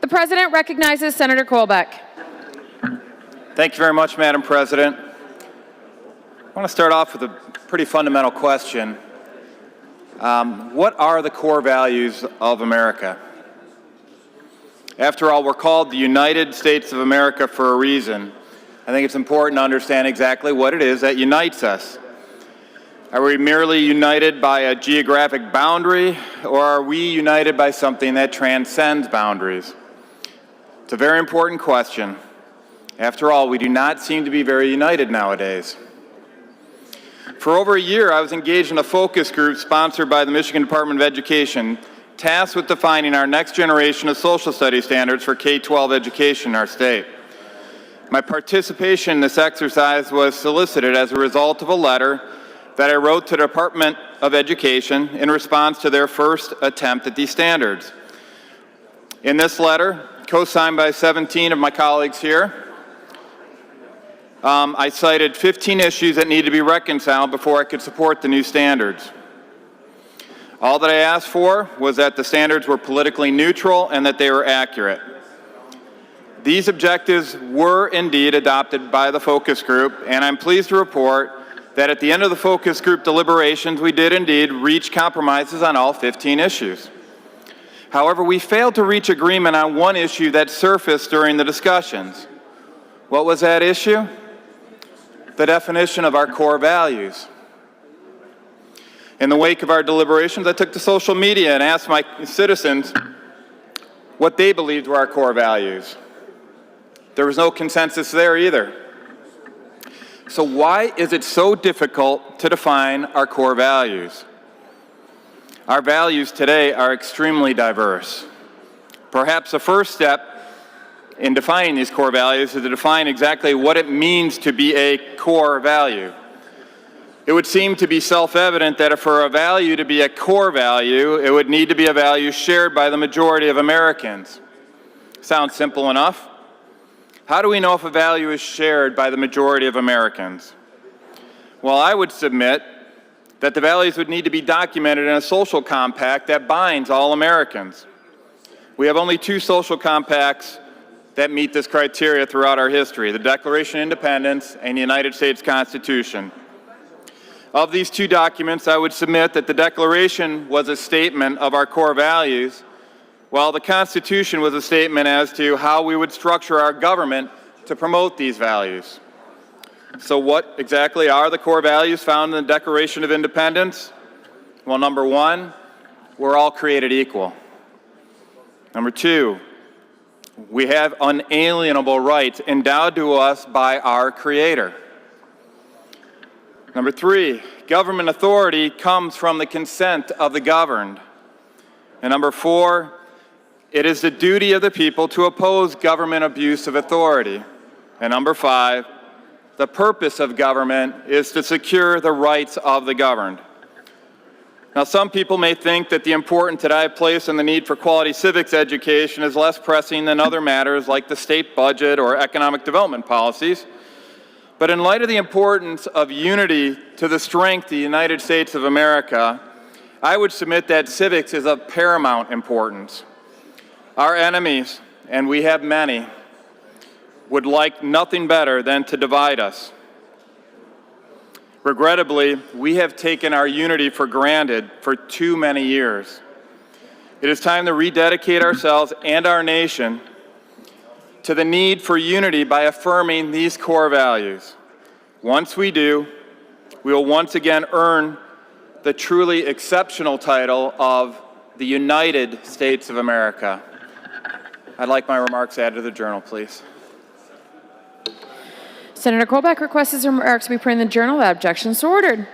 The President recognizes Senator Colbeck. Thank you very much, Madam President. I want to start off with a pretty fundamental question. What are the core values of America? After all, we're called the United States of America for a reason. I think it's important to understand exactly what it is that unites us. Are we merely united by a geographic boundary, or are we united by something that transcends boundaries? It's a very important question. After all, we do not seem to be very united nowadays. For over a year, I was engaged in a focus group sponsored by the Michigan Department of Education, tasked with defining our next generation of social studies standards for K-12 education in our state. My participation in this exercise was solicited as a result of a letter that I wrote to the Department of Education in response to their first attempt at these standards. In this letter, co-signed by 17 of my colleagues here, I cited 15 issues that needed to be reconciled before I could support the new standards. All that I asked for was that the standards were politically neutral and that they were accurate. These objectives were indeed adopted by the focus group, and I'm pleased to report that at the end of the focus group deliberations, we did indeed reach compromises on all 15 issues. However, we failed to reach agreement on one issue that surfaced during the discussions. What was that issue? The definition of our core values. In the wake of our deliberations, I took to social media and asked my citizens what they believed were our core values. There was no consensus there either. So why is it so difficult to define our core values? Our values today are extremely diverse. Perhaps the first step in defining these core values is to define exactly what it means to be a core value. It would seem to be self-evident that for a value to be a core value, it would need to be a value shared by the majority of Americans. Sounds simple enough. How do we know if a value is shared by the majority of Americans? Well, I would submit that the values would need to be documented in a social compact that binds all Americans. We have only two social compacts that meet this criteria throughout our history: the Declaration of Independence and the United States Constitution. Of these two documents, I would submit that the Declaration was a statement of our core values, while the Constitution was a statement as to how we would structure our government to promote these values. So what exactly are the core values found in the Declaration of Independence? Well, number one, we're all created equal. Number two, we have unalienable rights endowed to us by our Creator. Number three, government authority comes from the consent of the governed. And number four, it is the duty of the people to oppose government abuse of authority. And number five, the purpose of government is to secure the rights of the governed. Now, some people may think that the importance that I place on the need for quality civics education is less pressing than other matters like the state budget or economic development policies. But in light of the importance of unity to the strength of the United States of America, I would submit that civics is of paramount importance. Our enemies, and we have many, would like nothing better than to divide us. Regrettably, we have taken our unity for granted for too many years. It is time to rededicate ourselves and our nation to the need for unity by affirming these core values. Once we do, we will once again earn the truly exceptional title of the United States of America. I'd like my remarks added to the Journal, please. Senator Colbeck requests his remarks to be printed in the Journal. That objection is so ordered.